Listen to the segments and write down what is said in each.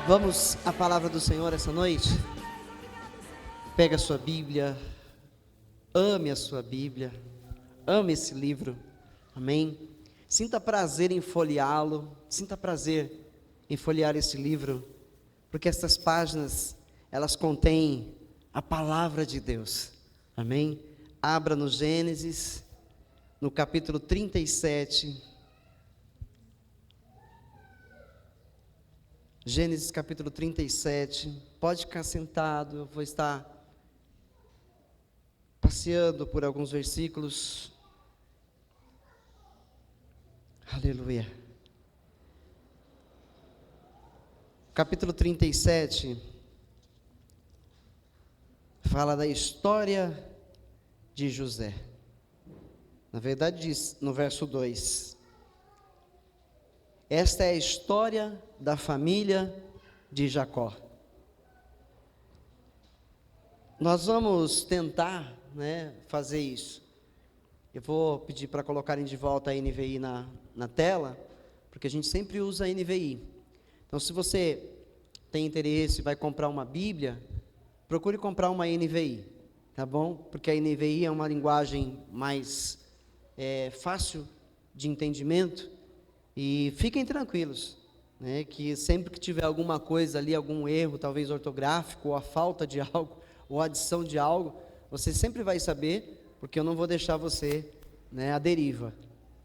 Vamos à palavra do Senhor essa noite? Pega a sua Bíblia, ame a sua Bíblia, ame esse livro, amém? Sinta prazer em folheá-lo, sinta prazer em folhear esse livro, porque estas páginas, elas contêm a palavra de Deus, amém? Abra no Gênesis, no capítulo 37, Gênesis capítulo 37, pode ficar sentado, eu vou estar passeando por alguns versículos. Aleluia. Capítulo 37 fala da história de José. Na verdade diz no verso 2: esta é a história da família de Jacó. Nós vamos tentar, fazer isso. Eu vou pedir para colocarem de volta a NVI na tela, porque a gente sempre usa a NVI. Então, se você tem interesse, vai comprar uma Bíblia, procure comprar uma NVI, tá bom? Porque a NVI é uma linguagem mais fácil de entendimento. E fiquem tranquilos, que sempre que tiver alguma coisa ali, algum erro, talvez ortográfico, ou a falta de algo, ou a adição de algo, você sempre vai saber, porque eu não vou deixar você à deriva,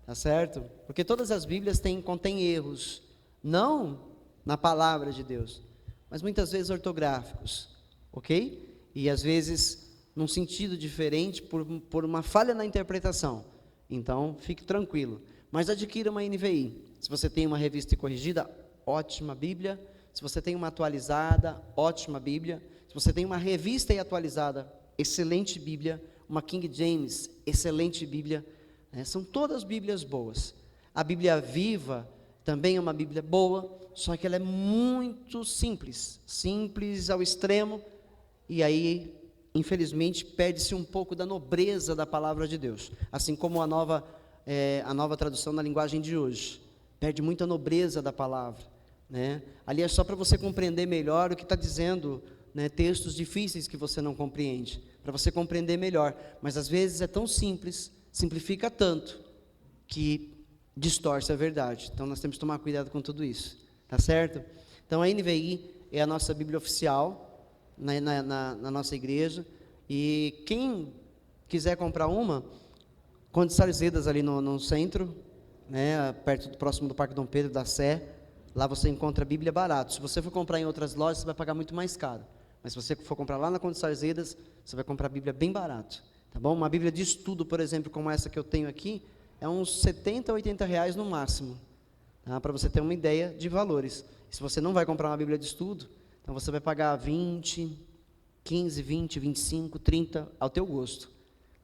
tá certo? Porque todas as Bíblias contêm erros, não na palavra de Deus, mas muitas vezes ortográficos, ok? E às vezes num sentido diferente, por uma falha na interpretação. Então, fique tranquilo. Mas adquira uma NVI. Se você tem uma revista e corrigida, ótima Bíblia. Se você tem uma atualizada, ótima Bíblia. Se você tem uma revista e atualizada, excelente Bíblia. Uma King James, excelente Bíblia. São todas Bíblias boas. A Bíblia Viva também é uma Bíblia boa, só que ela é muito simples. Simples ao extremo. E aí, infelizmente, perde-se um pouco da nobreza da palavra de Deus. Assim como a nova tradução na linguagem de hoje, perde muita nobreza da palavra, ali é só para você compreender melhor o que está dizendo, textos difíceis que você não compreende, para você compreender melhor, mas às vezes é tão simples, simplifica tanto, que distorce a verdade. Então nós temos que tomar cuidado com tudo isso, tá certo? Então a NVI é a nossa Bíblia oficial, na nossa igreja, e quem quiser comprar uma, Conde Sarzedas ali no centro, próximo do Parque Dom Pedro, da Sé, lá você encontra a Bíblia barato. Se você for comprar em outras lojas, você vai pagar muito mais caro. Mas se você for comprar lá na Conde Sarzedas, você vai comprar a Bíblia bem barato, tá bom? Uma Bíblia de estudo, por exemplo, como essa que eu tenho aqui, é uns 70, 80 reais no máximo, tá? Para você ter uma ideia de valores. E se você não vai comprar uma Bíblia de estudo, então você vai pagar 20, 15, 20, 25, 30, ao teu gosto,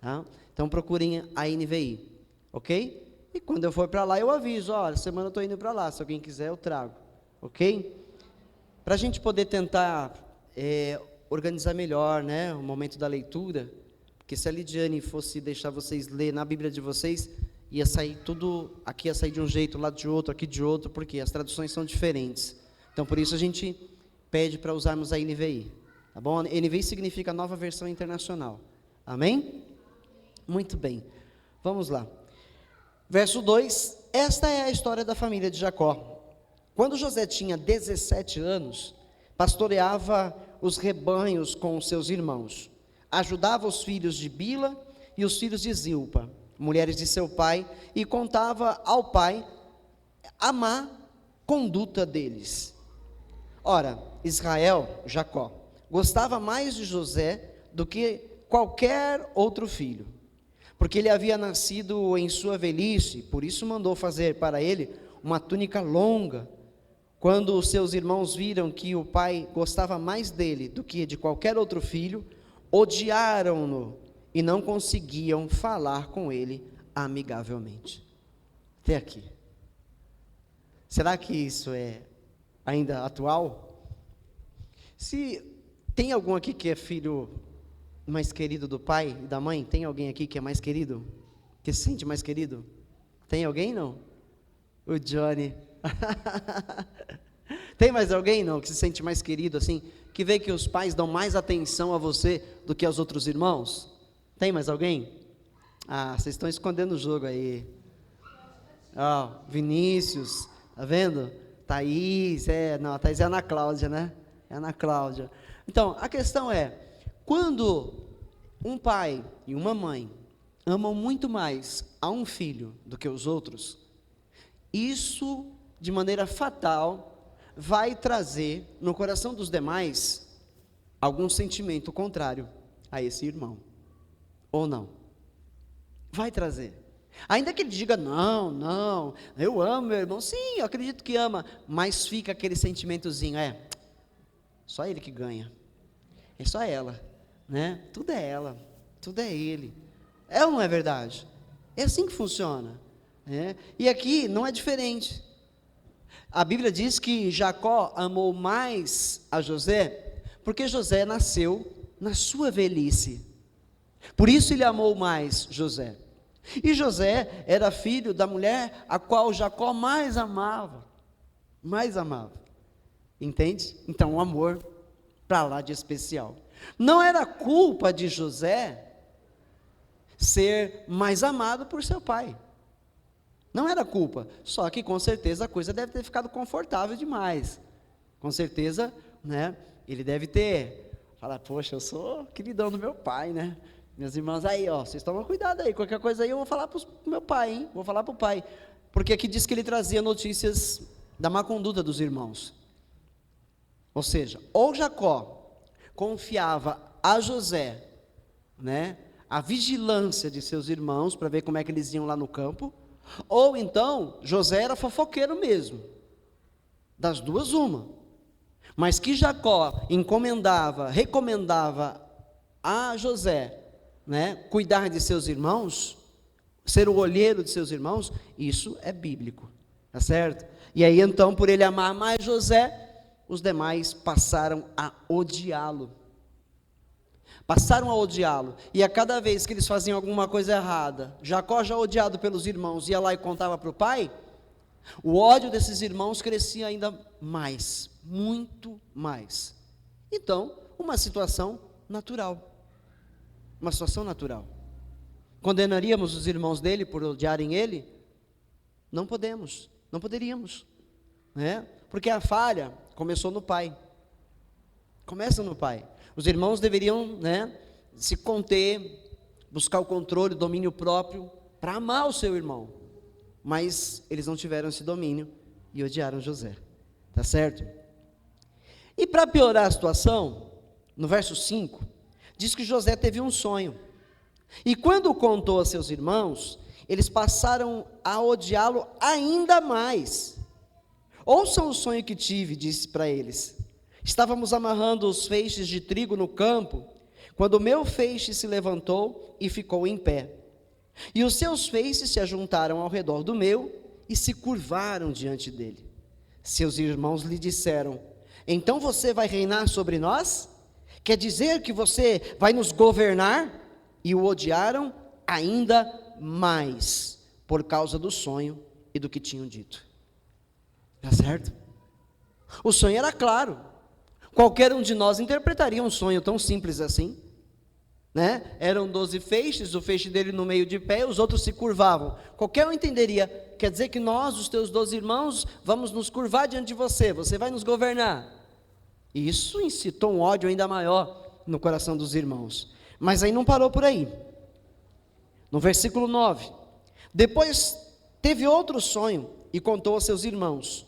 tá? Então procurem a NVI, ok? E quando eu for para lá, eu aviso, semana eu estou indo para lá, se alguém quiser eu trago, ok? Para a gente poder tentar organizar melhor, o momento da leitura, porque se a Lidiane fosse deixar vocês ler na Bíblia de vocês, ia sair tudo, aqui ia sair de um jeito, lá de outro, aqui de outro, porque as traduções são diferentes. Então por isso a gente pede para usarmos a NVI, tá bom? NVI significa Nova Versão Internacional, amém? Muito bem, vamos lá. Verso 2, esta é a história da família de Jacó. Quando José tinha 17 anos, pastoreava os rebanhos com os seus irmãos. Ajudava os filhos de Bila e os filhos de Zilpa, mulheres de seu pai, e contava ao pai a má conduta deles. Ora, Israel, Jacó, gostava mais de José do que qualquer outro filho, porque ele havia nascido em sua velhice, por isso mandou fazer para ele uma túnica longa. Quando os seus irmãos viram que o pai gostava mais dele do que de qualquer outro filho, odiaram-no e não conseguiam falar com ele amigavelmente. Até aqui. Será que isso é ainda atual? Se tem algum aqui que é filho mais querido do pai e da mãe? Tem alguém aqui que é mais querido? Que se sente mais querido? Tem alguém, não? O Johnny. Tem mais alguém, não, que se sente mais querido assim, que vê que os pais dão mais atenção a você do que aos outros irmãos? Tem mais alguém? Ah, vocês estão escondendo o jogo aí. Ó, Vinícius, tá vendo? Thaís, não, a Thaís é a Ana Cláudia, né? É a Ana Cláudia. Então, a questão é, quando um pai e uma mãe amam muito mais a um filho do que os outros, isso, de maneira fatal, vai trazer no coração dos demais algum sentimento contrário a esse irmão, ou não? Vai trazer. Ainda que ele diga, não, eu amo meu irmão, sim, eu acredito que ama, mas fica aquele sentimentozinho, só ele que ganha, é só ela, né? Tudo é ela, tudo é ele. É ou não é verdade? É assim que funciona, né? E aqui não é diferente. A Bíblia diz que Jacó amou mais a José, porque José nasceu na sua velhice. Por isso ele amou mais José. E José era filho da mulher a qual Jacó mais amava. Mais amava. Entende? Então um amor para lá de especial. Não era culpa de José ser mais amado por seu pai. Não era culpa, só que com certeza a coisa deve ter ficado confortável demais. Com certeza, né, ele deve ter falado, poxa, eu sou queridão do meu pai, né? Minhas irmãs aí, ó, vocês tomam cuidado aí, qualquer coisa aí eu vou falar para o meu pai, hein? Vou falar para o pai. Porque aqui diz que ele trazia notícias da má conduta dos irmãos. Ou seja, ou Jacó confiava a José, né, a vigilância de seus irmãos, para ver como é que eles iam lá no campo, ou então, José era fofoqueiro mesmo, das duas uma, mas que Jacó recomendava a José, né, cuidar de seus irmãos, ser o olheiro de seus irmãos, isso é bíblico, tá certo? E aí então, por ele amar mais José, os demais passaram a odiá-lo, e a cada vez que eles faziam alguma coisa errada, Jacó, já odiado pelos irmãos, ia lá e contava para o pai, o ódio desses irmãos crescia ainda mais, muito mais. Então, uma situação natural. Condenaríamos os irmãos dele por odiarem ele? Não poderíamos, né? Porque a falha começou no pai. Começa no pai. Os irmãos deveriam, né, se conter, buscar o controle, o domínio próprio, para amar o seu irmão. Mas eles não tiveram esse domínio e odiaram José. Tá certo? E para piorar a situação, no verso 5, diz que José teve um sonho. E quando contou a seus irmãos, eles passaram a odiá-lo ainda mais. Ouçam o sonho que tive, disse para eles. Estávamos amarrando os feixes de trigo no campo, quando o meu feixe se levantou e ficou em pé. E os seus feixes se ajuntaram ao redor do meu e se curvaram diante dele. Seus irmãos lhe disseram, então você vai reinar sobre nós? Quer dizer que você vai nos governar? E o odiaram ainda mais, por causa do sonho e do que tinham dito. Tá certo? O sonho era claro. Qualquer um de nós interpretaria um sonho tão simples assim, né? Eram 12 feixes, o feixe dele no meio de pé, os outros se curvavam. Qualquer um entenderia, quer dizer que nós, os teus 12 irmãos, vamos nos curvar diante de você, você vai nos governar. E isso incitou um ódio ainda maior no coração dos irmãos. Mas aí não parou por aí. No versículo 9, depois teve outro sonho e contou a seus irmãos.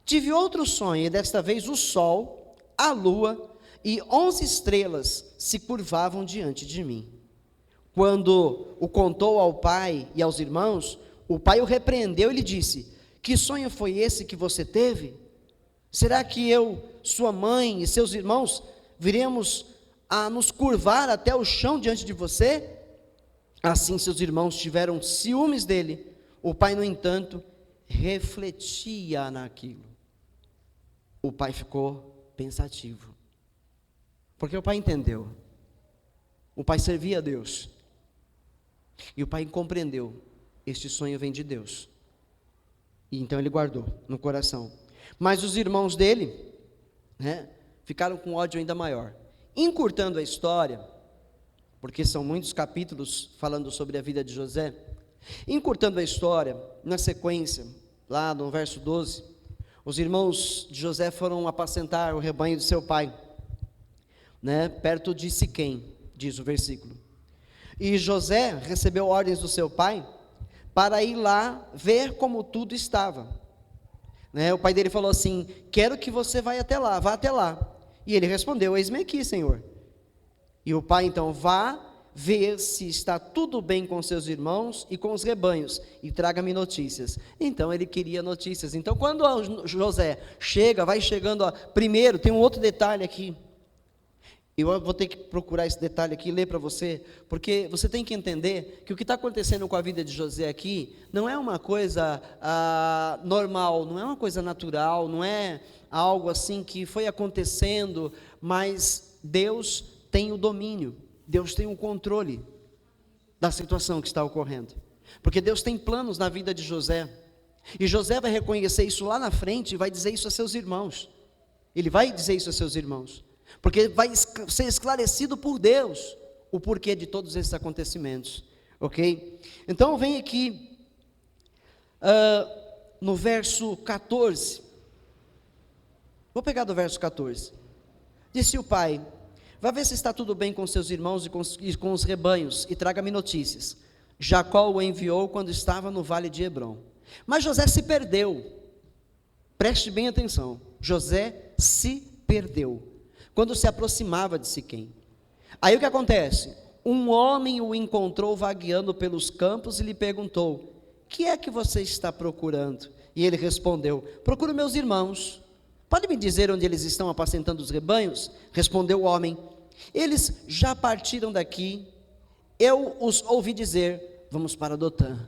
Tive outro sonho, e desta vez o sol, a lua e 11 estrelas se curvavam diante de mim. Quando o contou ao pai e aos irmãos, o pai o repreendeu e lhe disse, que sonho foi esse que você teve? Será que eu, sua mãe e seus irmãos, viremos a nos curvar até o chão diante de você? Assim seus irmãos tiveram ciúmes dele. O pai, no entanto, refletia naquilo. O pai ficou pensativo, porque o pai entendeu, o pai servia a Deus, e o pai compreendeu, este sonho vem de Deus, e então ele guardou no coração. Mas os irmãos dele, né, ficaram com ódio ainda maior. Encurtando a história, porque são muitos capítulos falando sobre a vida de José, encurtando a história, na sequência, lá no verso 12, os irmãos de José foram apacentar o rebanho de seu pai, né, perto de Siquém, diz o versículo. E José recebeu ordens do seu pai para ir lá ver como tudo estava. O pai dele falou assim: quero que você vá até lá. E ele respondeu: eis-me aqui, Senhor. E o pai então: vá ver se está tudo bem com seus irmãos e com os rebanhos, e traga-me notícias. Então ele queria notícias. Então quando José vai chegando, primeiro tem um outro detalhe aqui. Eu vou ter que procurar esse detalhe aqui e ler para você, porque você tem que entender que o que está acontecendo com a vida de José aqui não é uma coisa normal, não é uma coisa natural, não é algo assim que foi acontecendo, mas Deus tem o domínio, Deus tem o controle da situação que está ocorrendo, porque Deus tem planos na vida de José, e José vai reconhecer isso lá na frente e vai dizer isso a seus irmãos, ele vai dizer isso a seus irmãos, porque vai ser esclarecido por Deus o porquê de todos esses acontecimentos, ok? Então vem aqui no verso 14, vou pegar do verso 14, disse o pai: vá ver se está tudo bem com seus irmãos e com os rebanhos, e traga-me notícias. Jacó o enviou quando estava no vale de Hebrom, mas José se perdeu, preste bem atenção, José se perdeu, quando se aproximava de Siquém. Aí o que acontece? Um homem o encontrou vagueando pelos campos e lhe perguntou: que é que você está procurando? E ele respondeu: procuro meus irmãos. Pode me dizer onde eles estão apacentando os rebanhos? Respondeu o homem: eles já partiram daqui, eu os ouvi dizer, vamos para Dotã.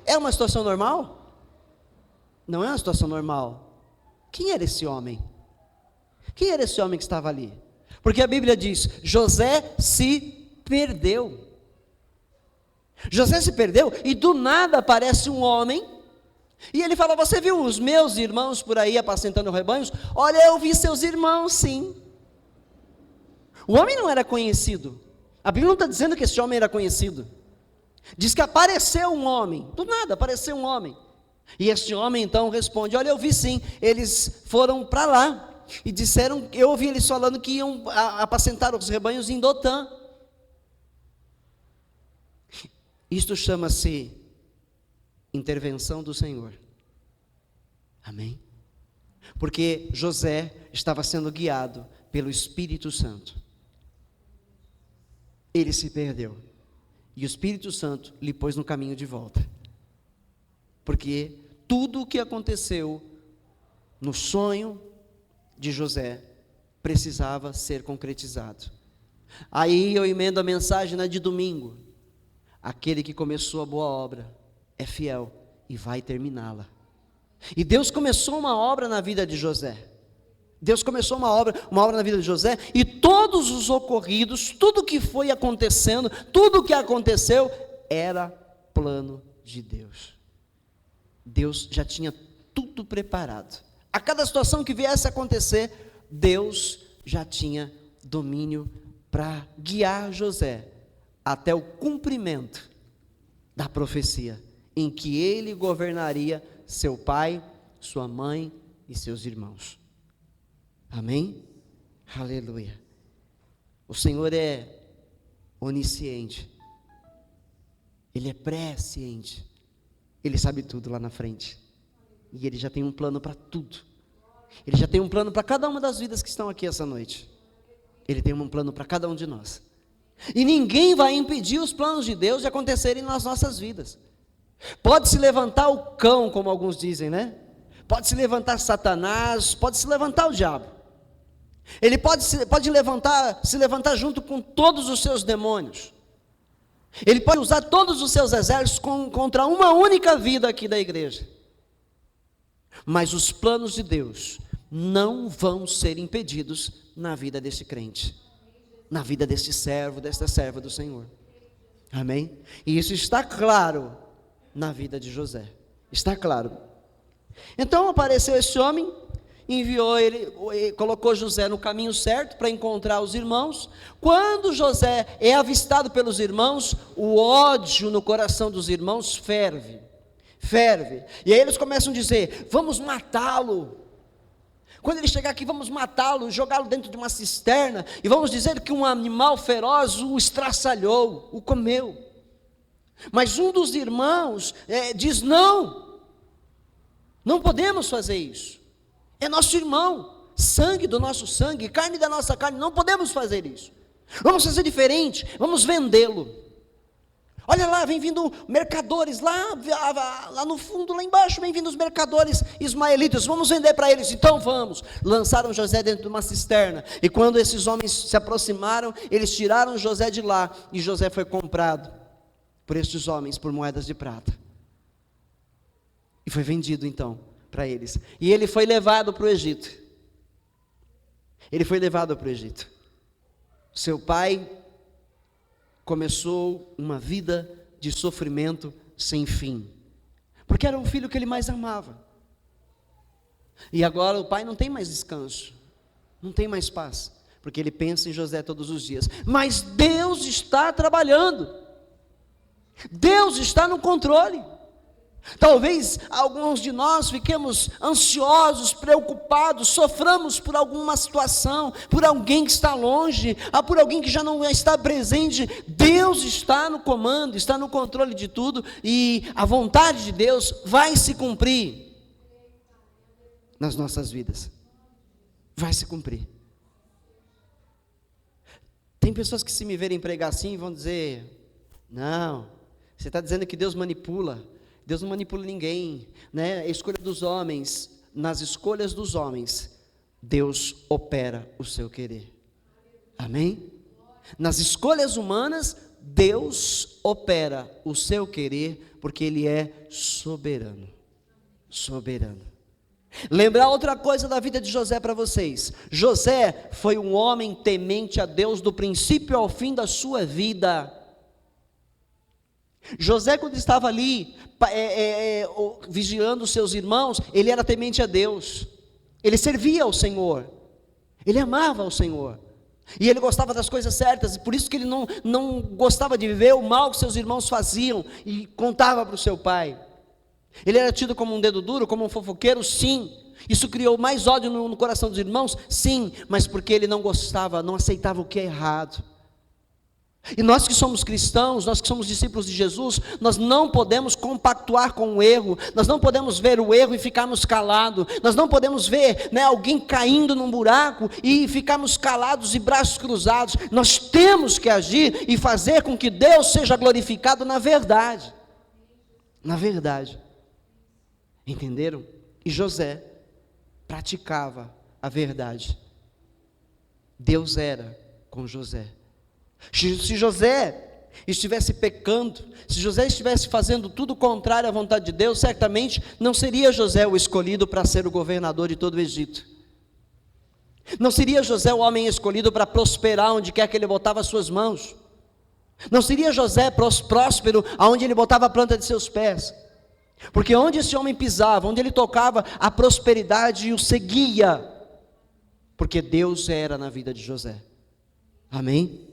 É uma situação normal? Não é uma situação normal. Quem era esse homem? Quem era esse homem que estava ali? Porque a Bíblia diz: José se perdeu. José se perdeu e do nada aparece um homem e ele fala: você viu os meus irmãos por aí apacentando rebanhos? Olha, eu vi seus irmãos, sim. O homem não era conhecido. A Bíblia não está dizendo que esse homem era conhecido. Diz que apareceu um homem, do nada apareceu um homem. E este homem então responde: olha, eu vi sim, eles foram para lá, e disseram, eu ouvi eles falando que iam apacentar os rebanhos em Dotã. Isto chama-se intervenção do Senhor, amém? Porque José estava sendo guiado pelo Espírito Santo, ele se perdeu, e o Espírito Santo lhe pôs no caminho de volta. Porque tudo o que aconteceu no sonho de José precisava ser concretizado. Aí eu emendo a mensagem de domingo: aquele que começou a boa obra é fiel e vai terminá-la. E Deus começou uma obra na vida de José. Deus começou uma obra na vida de José, e todos os ocorridos, tudo que foi acontecendo, tudo que aconteceu, era plano de Deus. Deus já tinha tudo preparado. A cada situação que viesse a acontecer, Deus já tinha domínio para guiar José até o cumprimento da profecia, em que ele governaria seu pai, sua mãe e seus irmãos. Amém? Aleluia. O Senhor é onisciente, Ele é presciente, Ele sabe tudo lá na frente, e Ele já tem um plano para tudo. Ele já tem um plano para cada uma das vidas que estão aqui essa noite. Ele tem um plano para cada um de nós, e ninguém vai impedir os planos de Deus de acontecerem nas nossas vidas. Pode se levantar o cão, como alguns dizem, né? Pode se levantar Satanás, pode se levantar o diabo. Ele pode se levantar junto com todos os seus demônios. Ele pode usar todos os seus exércitos contra uma única vida aqui da igreja. Mas os planos de Deus não vão ser impedidos na vida deste crente, na vida deste servo, desta serva do Senhor. Amém? E isso está claro na vida de José. Está claro. Então apareceu esse homem, enviou ele, colocou José no caminho certo para encontrar os irmãos. Quando José é avistado pelos irmãos, o ódio no coração dos irmãos ferve, e aí eles começam a dizer: vamos matá-lo. Quando ele chegar aqui, vamos matá-lo, jogá-lo dentro de uma cisterna, e vamos dizer que um animal feroz o estraçalhou, o comeu. Mas um dos irmãos diz: não podemos fazer isso, é nosso irmão, sangue do nosso sangue, carne da nossa carne, não podemos fazer isso, vamos fazer diferente, vamos vendê-lo. Olha lá, vem vindo mercadores, lá no fundo, lá embaixo, vem vindo os mercadores ismaelitas, vamos vender para eles, então vamos. Lançaram José dentro de uma cisterna, e quando esses homens se aproximaram, eles tiraram José de lá, e José foi comprado por estes homens, por moedas de prata, e foi vendido então para eles, e ele foi levado para o Egito. Seu pai começou uma vida de sofrimento sem fim, porque era o filho que ele mais amava, e agora o pai não tem mais descanso, não tem mais paz, porque ele pensa em José todos os dias. Mas Deus está trabalhando, Deus está no controle. Talvez alguns de nós fiquemos ansiosos, preocupados, soframos por alguma situação, por alguém que está longe, por alguém que já não está presente. Deus está no comando, está no controle de tudo, e a vontade de Deus vai se cumprir nas nossas vidas, vai se cumprir. Tem pessoas que, se me verem pregar assim, vão dizer: não, você está dizendo que Deus manipula. Deus não manipula ninguém, né? A escolha dos homens, nas escolhas dos homens, Deus opera o seu querer. Amém? Nas escolhas humanas, Deus opera o seu querer, porque Ele é soberano. Lembrar outra coisa da vida de José para vocês: José foi um homem temente a Deus do princípio ao fim da sua vida. José, quando estava ali vigiando os seus irmãos, ele era temente a Deus, ele servia ao Senhor, ele amava ao Senhor, e ele gostava das coisas certas, e por isso que ele não gostava de ver o mal que seus irmãos faziam, e contava para o seu pai. Ele era tido como um dedo duro, como um fofoqueiro, sim. Isso criou mais ódio no coração dos irmãos, sim, mas porque ele não gostava, não aceitava o que é errado. E nós que somos cristãos, nós que somos discípulos de Jesus, nós não podemos compactuar com o erro, nós não podemos ver o erro e ficarmos calados, nós não podemos ver, alguém caindo num buraco e ficarmos calados e braços cruzados. Nós temos que agir e fazer com que Deus seja glorificado na verdade. Entenderam? E José praticava a verdade. Deus era com José. Se José estivesse pecando, se José estivesse fazendo tudo contrário à vontade de Deus, certamente não seria José o escolhido para ser o governador de todo o Egito. Não seria José o homem escolhido para prosperar onde quer que ele botava as suas mãos. Não seria José próspero aonde ele botava a planta de seus pés. Porque onde esse homem pisava, onde ele tocava, a prosperidade o seguia, porque Deus era na vida de José. Amém?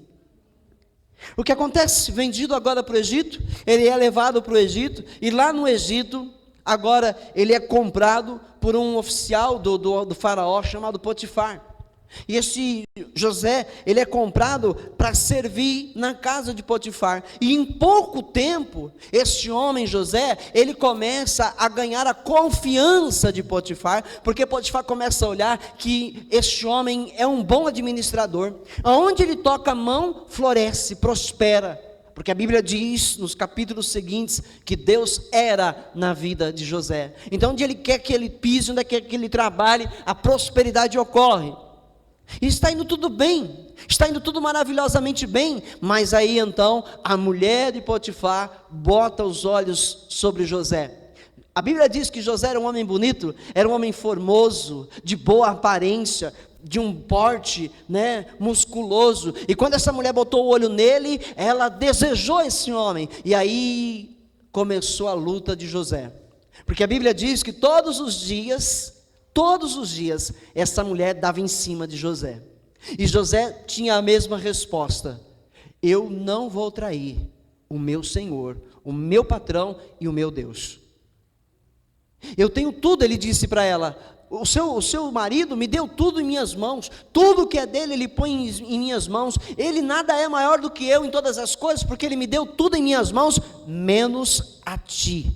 O que acontece? Vendido agora para o Egito, ele é levado para o Egito, e lá no Egito, agora ele é comprado por um oficial do faraó chamado Potifar. E esse José, ele é comprado para servir na casa de Potifar, e em pouco tempo, este homem José, ele começa a ganhar a confiança de Potifar, porque Potifar começa a olhar que este homem é um bom administrador, aonde ele toca a mão, floresce, prospera, porque a Bíblia diz nos capítulos seguintes, que Deus era na vida de José. Então onde ele quer que ele pise, onde quer que ele trabalhe, a prosperidade ocorre. E está indo tudo bem, está indo tudo maravilhosamente bem, mas aí então a mulher de Potifar bota os olhos sobre José. A Bíblia diz que José era um homem bonito, era um homem formoso, de boa aparência, de um porte, musculoso, e quando essa mulher botou o olho nele, ela desejou esse homem, e aí começou a luta de José. Porque a Bíblia diz que todos os dias, essa mulher dava em cima de José. E José tinha a mesma resposta: eu não vou trair o meu Senhor, o meu patrão e o meu Deus. Eu tenho tudo, ele disse para ela, o seu marido me deu tudo em minhas mãos, tudo que é dele ele põe em minhas mãos, ele nada é maior do que eu em todas as coisas, porque ele me deu tudo em minhas mãos, menos a ti,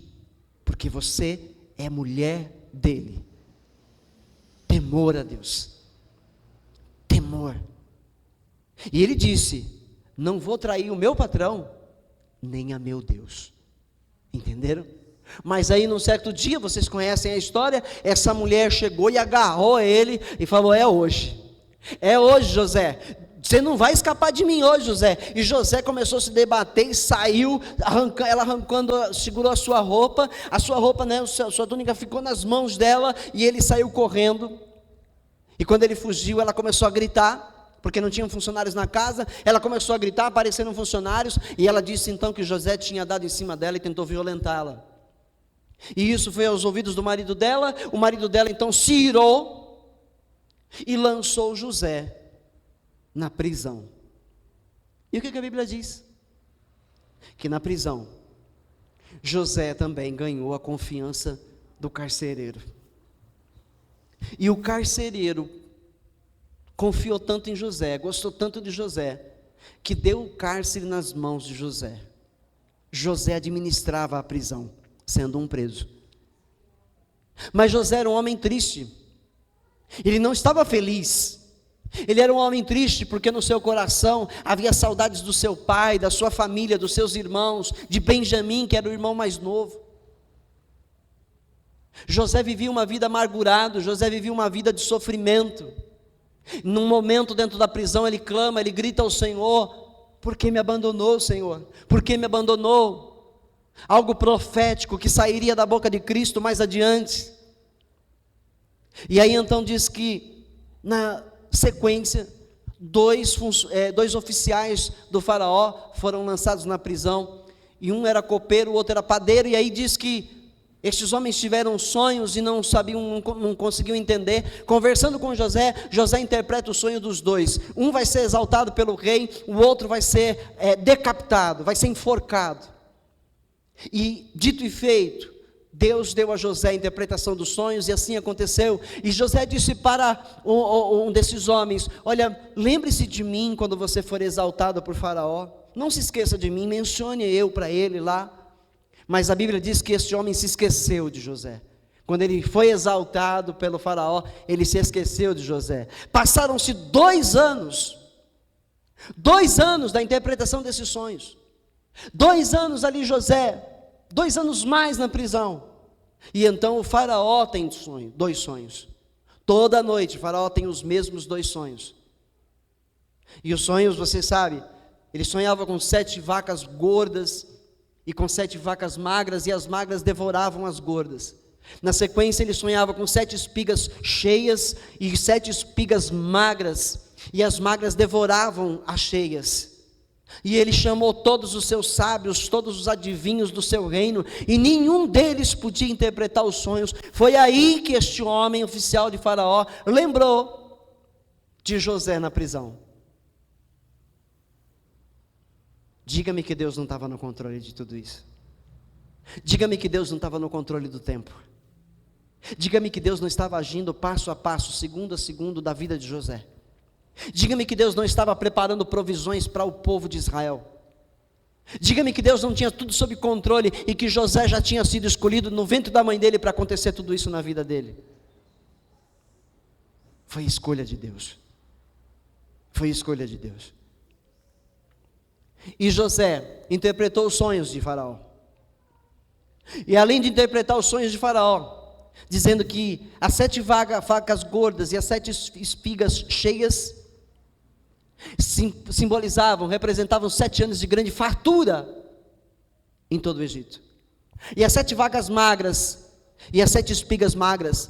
porque você é mulher dele. Temor a Deus, temor. E ele disse: não vou trair o meu patrão, nem a meu Deus. Entenderam? Mas aí num certo dia, vocês conhecem a história, essa mulher chegou e agarrou ele e falou: é hoje, José, você não vai escapar de mim hoje, José. E José começou a se debater e saiu, ela arrancando, segurou a sua roupa, né, sua túnica ficou nas mãos dela, e ele saiu correndo. E quando ele fugiu, ela começou a gritar, porque não tinham funcionários na casa, ela começou a gritar, apareceram funcionários, e ela disse então que José tinha dado em cima dela e tentou violentá-la. E isso foi aos ouvidos do marido dela. O marido dela então se irou e lançou José na prisão. E o que a Bíblia diz? Que na prisão, José também ganhou a confiança do carcereiro. E o carcereiro confiou tanto em José, gostou tanto de José, que deu o cárcere nas mãos de José. José administrava a prisão, sendo um preso. Mas José era um homem triste. Ele não estava feliz. Ele era um homem triste porque no seu coração havia saudades do seu pai, da sua família, dos seus irmãos, de Benjamim, que era o irmão mais novo. José vivia uma vida amargurado, José vivia uma vida de sofrimento. Num momento dentro da prisão ele clama, ele grita ao Senhor: por que me abandonou, Senhor? Por que me abandonou? Algo profético que sairia da boca de Cristo mais adiante. E aí então diz que na sequência, dois oficiais do faraó foram lançados na prisão, e um era copeiro, o outro era padeiro. E aí diz que estes homens tiveram sonhos e não sabiam, não conseguiam entender. Conversando com José, José interpreta o sonho dos dois. Um vai ser exaltado pelo rei, o outro vai ser decapitado, vai ser enforcado. E dito e feito, Deus deu a José a interpretação dos sonhos, e assim aconteceu. E José disse para um desses homens: olha, lembre-se de mim quando você for exaltado por Faraó, não se esqueça de mim, mencione eu para ele lá. Mas a Bíblia diz que este homem se esqueceu de José. Quando ele foi exaltado pelo Faraó, ele se esqueceu de José. Passaram-se 2 anos, 2 anos da interpretação desses sonhos, 2 anos ali José, 2 anos mais na prisão. E então o Faraó tem 2 sonhos. Toda noite o Faraó tem os mesmos 2 sonhos. E os sonhos, você sabe, ele sonhava com 7 vacas gordas e com 7 vacas magras, e as magras devoravam as gordas. Na sequência ele sonhava com 7 espigas cheias e 7 espigas magras, e as magras devoravam as cheias. E ele chamou todos os seus sábios, todos os adivinhos do seu reino, e nenhum deles podia interpretar os sonhos. Foi aí que este homem, oficial de Faraó, lembrou de José na prisão. Diga-me que Deus não estava no controle de tudo isso. Diga-me que Deus não estava no controle do tempo. Diga-me que Deus não estava agindo passo a passo, segundo a segundo da vida de José. Diga-me que Deus não estava preparando provisões para o povo de Israel. Diga-me que Deus não tinha tudo sob controle e que José já tinha sido escolhido no ventre da mãe dele para acontecer tudo isso na vida dele. Foi escolha de Deus. Foi escolha de Deus. E José interpretou os sonhos de Faraó. E além de interpretar os sonhos de Faraó, dizendo que as 7 vacas gordas e as 7 espigas cheias simbolizavam, representavam 7 anos de grande fartura em todo o Egito. E as 7 vacas magras e as 7 espigas magras,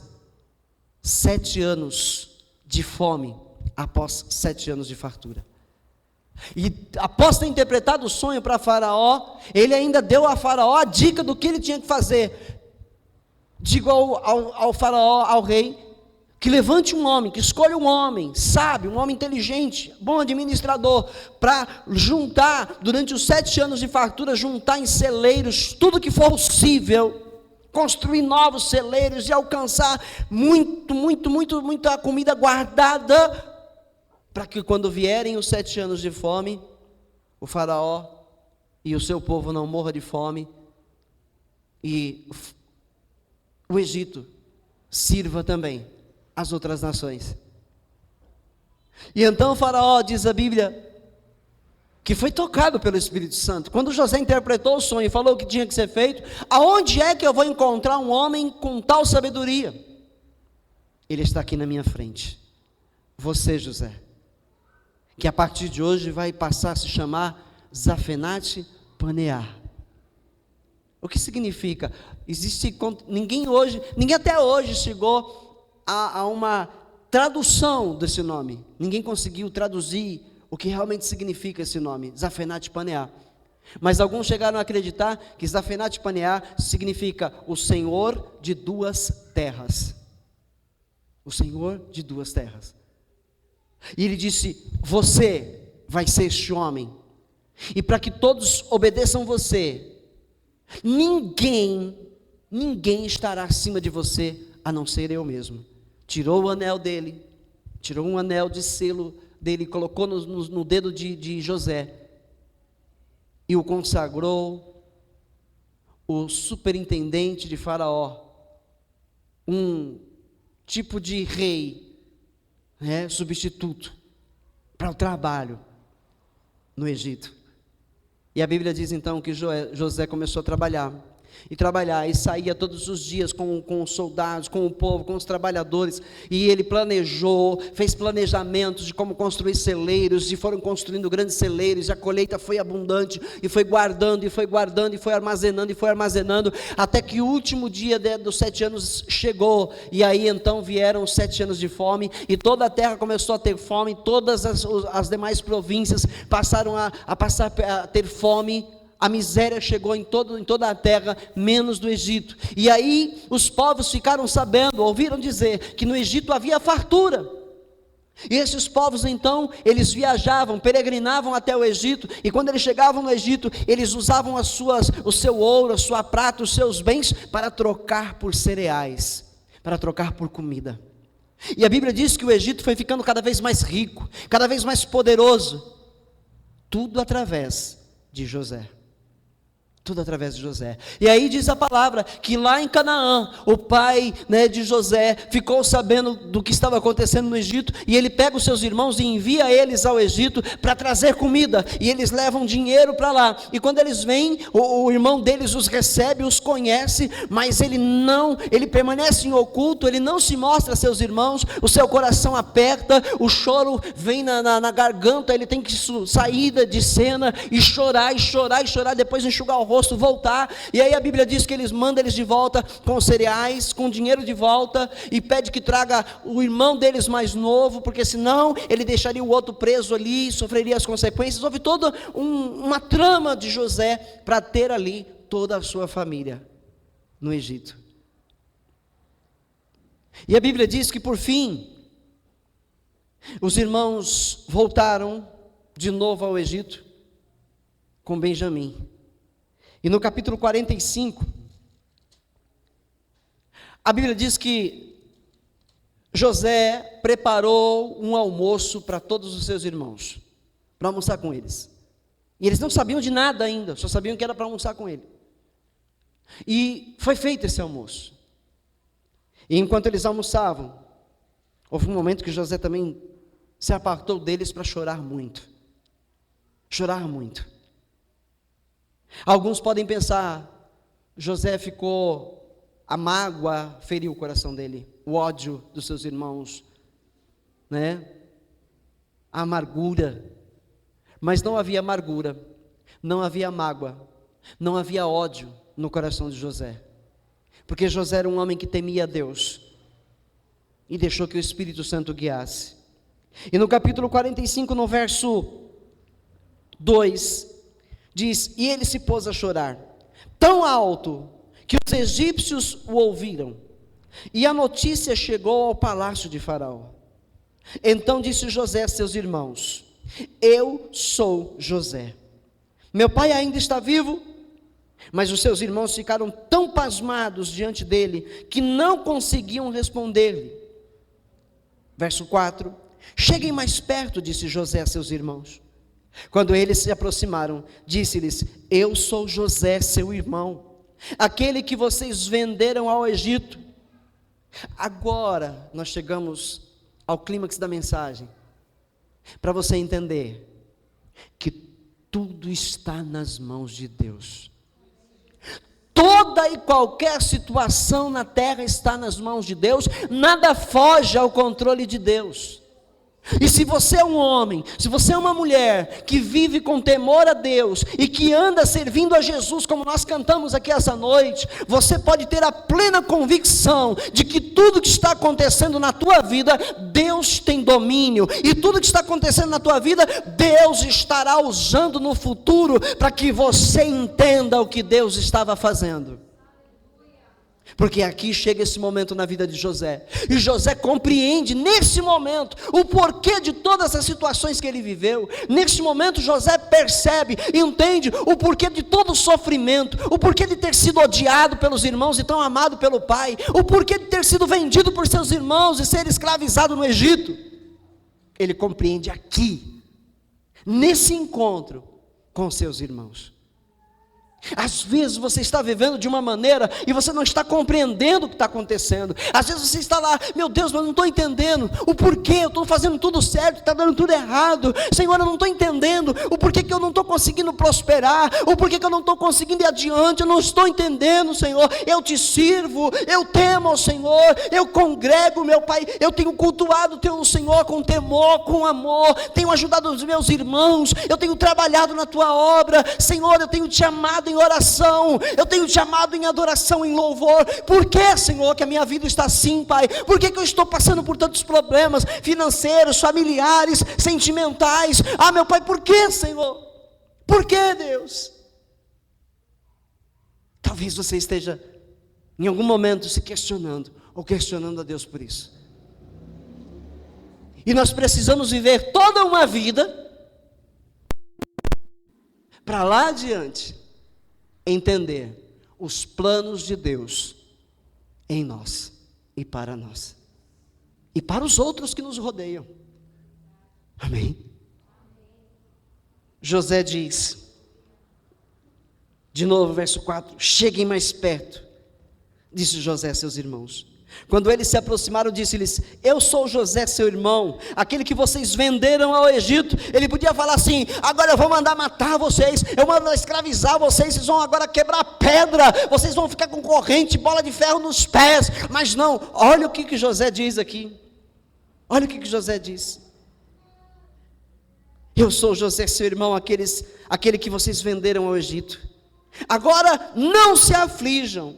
7 anos de fome após 7 anos de fartura. E após ter interpretado o sonho para Faraó, ele ainda deu a Faraó a dica do que ele tinha que fazer. digo ao faraó, ao rei, que levante um homem, que escolha um homem sábio, um homem inteligente, bom administrador, para juntar, durante os 7 anos de fartura, juntar em celeiros tudo que for possível, construir novos celeiros e alcançar muita comida guardada, para que quando vierem os 7 anos de fome, o faraó e o seu povo não morram de fome, e o Egito sirva também as outras nações. E então o faraó, diz a Bíblia, que foi tocado pelo Espírito Santo. Quando José interpretou o sonho e falou o que tinha que ser feito, aonde é que eu vou encontrar um homem com tal sabedoria? Ele está aqui na minha frente. Você, José, que a partir de hoje vai passar a se chamar Zafenate Paneah. O que significa? Ninguém até hoje chegou a uma tradução desse nome. Ninguém conseguiu traduzir o que realmente significa esse nome, Zafenate Paneah. Mas alguns chegaram a acreditar que Zafenate Paneah significa o Senhor de 2 terras. O Senhor de 2 terras. E ele disse: você vai ser este homem. E para que todos obedeçam você, ninguém estará acima de você, a não ser eu mesmo. Tirou o anel dele, tirou um anel de selo dele, colocou no dedo de José, e o consagrou o superintendente de Faraó, um tipo de rei, substituto, para o trabalho no Egito. E a Bíblia diz então que José começou a trabalhar, e saía todos os dias com os soldados, com o povo, com os trabalhadores, e ele fez planejamentos de como construir celeiros, e foram construindo grandes celeiros, e a colheita foi abundante, e foi guardando, e foi armazenando, até que o último dia dos 7 anos chegou, e aí então vieram os 7 anos de fome, e toda a terra começou a ter fome, todas as demais províncias passaram a ter fome. A miséria chegou em toda a terra, menos do Egito. E aí os povos ficaram sabendo, ouviram dizer que no Egito havia fartura. E esses povos então, eles viajavam, peregrinavam até o Egito, e quando eles chegavam no Egito, eles usavam o seu ouro, a sua prata, os seus bens, para trocar por cereais, para trocar por comida. E a Bíblia diz que o Egito foi ficando cada vez mais rico, cada vez mais poderoso, tudo através de José. Tudo através de José. E aí diz a palavra que lá em Canaã, o pai de José ficou sabendo do que estava acontecendo no Egito, e ele pega os seus irmãos e envia eles ao Egito para trazer comida, e eles levam dinheiro para lá, e quando eles vêm, o irmão deles os recebe, os conhece, mas ele permanece em oculto, ele não se mostra a seus irmãos, o seu coração aperta, o choro vem na garganta, ele tem que sair de cena, e chorar, depois enxugar o rosto, voltar, e aí a Bíblia diz que eles mandam eles de volta com cereais, com dinheiro de volta, e pede que traga o irmão deles mais novo, porque senão ele deixaria o outro preso ali, sofreria as consequências. Houve toda uma trama de José para ter ali toda a sua família no Egito. E a Bíblia diz que por fim os irmãos voltaram de novo ao Egito com Benjamim. E no capítulo 45, a Bíblia diz que José preparou um almoço para todos os seus irmãos, para almoçar com eles. E eles não sabiam de nada ainda, só sabiam que era para almoçar com ele. E foi feito esse almoço. E enquanto eles almoçavam, houve um momento que José também se apartou deles para chorar muito. Chorar muito. Alguns podem pensar, José a mágoa feriu o coração dele, o ódio dos seus irmãos, a amargura. Mas não havia amargura, não havia mágoa, não havia ódio no coração de José, porque José era um homem que temia a Deus, e deixou que o Espírito Santo guiasse. E no capítulo 45, no verso 2, diz: e ele se pôs a chorar, tão alto, que os egípcios o ouviram, e a notícia chegou ao palácio de Faraó. Então disse José a seus irmãos: eu sou José. Meu pai ainda está vivo? Mas os seus irmãos ficaram tão pasmados diante dele, que não conseguiam responder-lhe. Verso 4: cheguem mais perto, disse José a seus irmãos. Quando eles se aproximaram, disse-lhes: eu sou José, seu irmão, aquele que vocês venderam ao Egito. Agora nós chegamos ao clímax da mensagem, para você entender que tudo está nas mãos de Deus. Toda e qualquer situação na terra está nas mãos de Deus, nada foge ao controle de Deus. E se você é um homem, se você é uma mulher que vive com temor a Deus e que anda servindo a Jesus, como nós cantamos aqui essa noite, você pode ter a plena convicção de que tudo que está acontecendo na tua vida, Deus tem domínio, e tudo que está acontecendo na tua vida, Deus estará usando no futuro para que você entenda o que Deus estava fazendo. Porque aqui chega esse momento na vida de José, e José compreende nesse momento o porquê de todas as situações que ele viveu. Nesse momento José percebe, entende o porquê de todo o sofrimento, o porquê de ter sido odiado pelos irmãos e tão amado pelo pai, o porquê de ter sido vendido por seus irmãos e ser escravizado no Egito. Ele compreende aqui, nesse encontro com seus irmãos. Às vezes você está vivendo de uma maneira e você não está compreendendo o que está acontecendo. Às vezes você está lá: meu Deus, mas eu não estou entendendo o porquê, eu estou fazendo tudo certo, está dando tudo errado. Senhor, eu não estou entendendo o porquê que eu não estou conseguindo prosperar, o porquê que eu não estou conseguindo ir adiante. Eu não estou entendendo, Senhor. Eu te sirvo, eu temo ao Senhor, eu congrego, meu Pai, eu tenho cultuado o teu Senhor com temor, com amor, tenho ajudado os meus irmãos, eu tenho trabalhado na tua obra, Senhor, eu tenho te amado em oração, eu tenho te amado em adoração, em louvor. Por que, Senhor, que a minha vida está assim, Pai? Por que eu estou passando por tantos problemas financeiros, familiares, sentimentais? Ah, meu Pai, por que, Senhor? Por que, Deus? Talvez você esteja em algum momento se questionando, ou questionando a Deus por isso. E nós precisamos viver toda uma vida para lá adiante entender os planos de Deus em nós e para nós e para os outros que nos rodeiam. Amém? José diz, de novo, verso 4: cheguem mais perto, disse José a seus irmãos. Quando eles se aproximaram, disse-lhes: eu sou José, seu irmão, aquele que vocês venderam ao Egito. Ele podia falar assim: agora eu vou mandar matar vocês, eu mando escravizar vocês, vocês vão agora quebrar pedra, vocês vão ficar com corrente, bola de ferro nos pés. Mas não, olha o que José diz aqui. Olha o que José diz: eu sou José, seu irmão, aquele que vocês venderam ao Egito. Agora não se aflijam,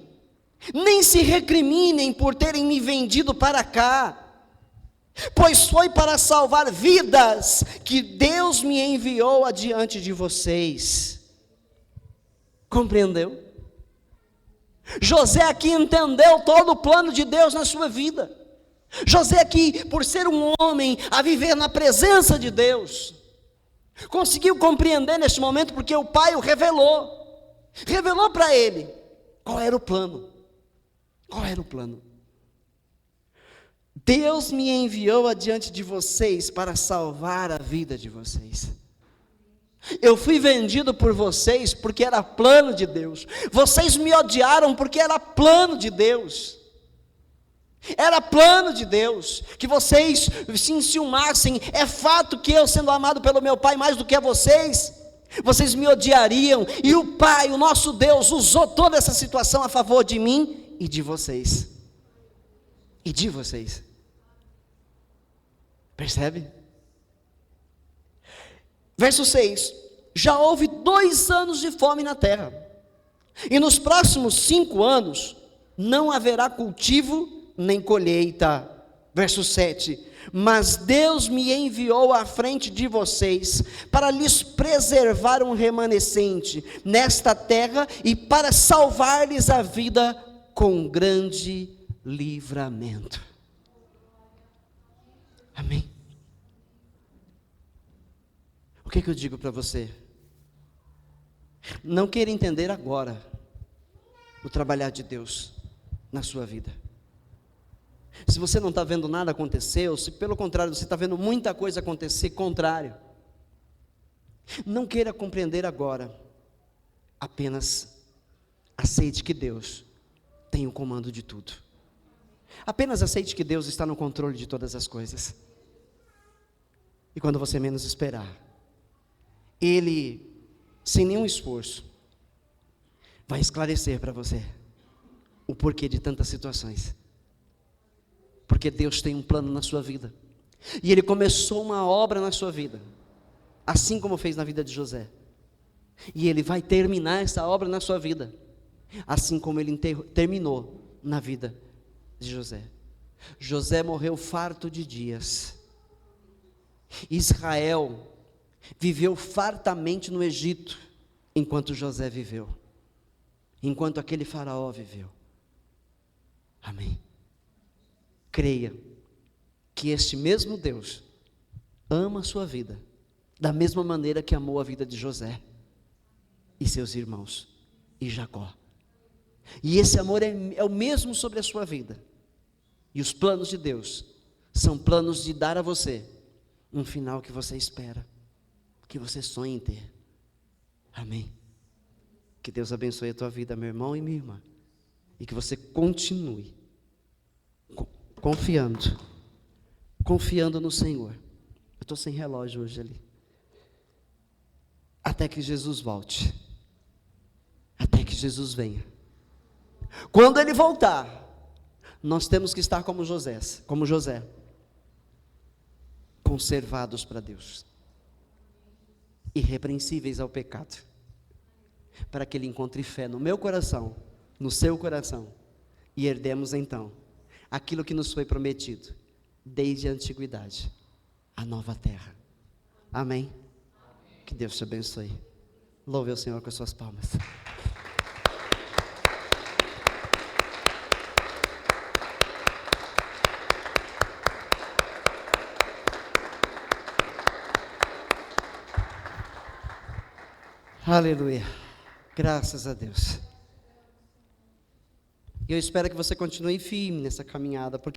nem se recriminem por terem me vendido para cá, pois foi para salvar vidas que Deus me enviou adiante de vocês. Compreendeu? José aqui entendeu todo o plano de Deus na sua vida. José aqui, por ser um homem a viver na presença de Deus, conseguiu compreender neste momento, porque o pai o revelou para ele qual era o plano. Qual era o plano? Deus me enviou adiante de vocês para salvar a vida de vocês. Eu fui vendido por vocês porque era plano de Deus. Vocês me odiaram porque era plano de Deus. Era plano de Deus que vocês se enciumassem. É fato que eu, sendo amado pelo meu Pai mais do que a vocês me odiariam. E o Pai, o nosso Deus, usou toda essa situação a favor de mim e de vocês. E de vocês. Percebe? Verso 6: já houve 2 anos de fome na terra, e nos próximos 5 anos não haverá cultivo nem colheita. Verso 7, mas Deus me enviou à frente de vocês, para lhes preservar um remanescente nesta terra, e para salvar-lhes a vida com grande livramento. Amém? O que eu digo para você? Não queira entender agora o trabalhar de Deus na sua vida. Se você não está vendo nada acontecer, ou se pelo contrário você está vendo muita coisa acontecer, contrário, não queira compreender agora, apenas aceite que Deus tem o comando de tudo. Apenas aceite que Deus está no controle de todas as coisas. E quando você menos esperar, Ele, sem nenhum esforço, vai esclarecer para você o porquê de tantas situações. Porque Deus tem um plano na sua vida, e Ele começou uma obra na sua vida, assim como fez na vida de José, e Ele vai terminar essa obra na sua vida, assim como Ele terminou na vida de José. José morreu farto de dias, Israel viveu fartamente no Egito, enquanto José viveu, enquanto aquele faraó viveu. Amém? Creia que este mesmo Deus ama a sua vida, da mesma maneira que amou a vida de José, e seus irmãos, e Jacó. E esse amor é o mesmo sobre a sua vida. E os planos de Deus são planos de dar a você um final que você espera, que você sonha em ter. Amém? Que Deus abençoe a tua vida, meu irmão e minha irmã, e que você continue confiando no Senhor. Eu estou sem relógio hoje ali. Até que Jesus volte, até que Jesus venha. Quando Ele voltar, nós temos que estar como José, conservados para Deus, irrepreensíveis ao pecado, para que Ele encontre fé no meu coração, no seu coração, e herdemos então aquilo que nos foi prometido desde a antiguidade, a nova terra. Amém? Que Deus te abençoe. Louve ao Senhor com as suas palmas. Aleluia, graças a Deus. E eu espero que você continue firme nessa caminhada, porque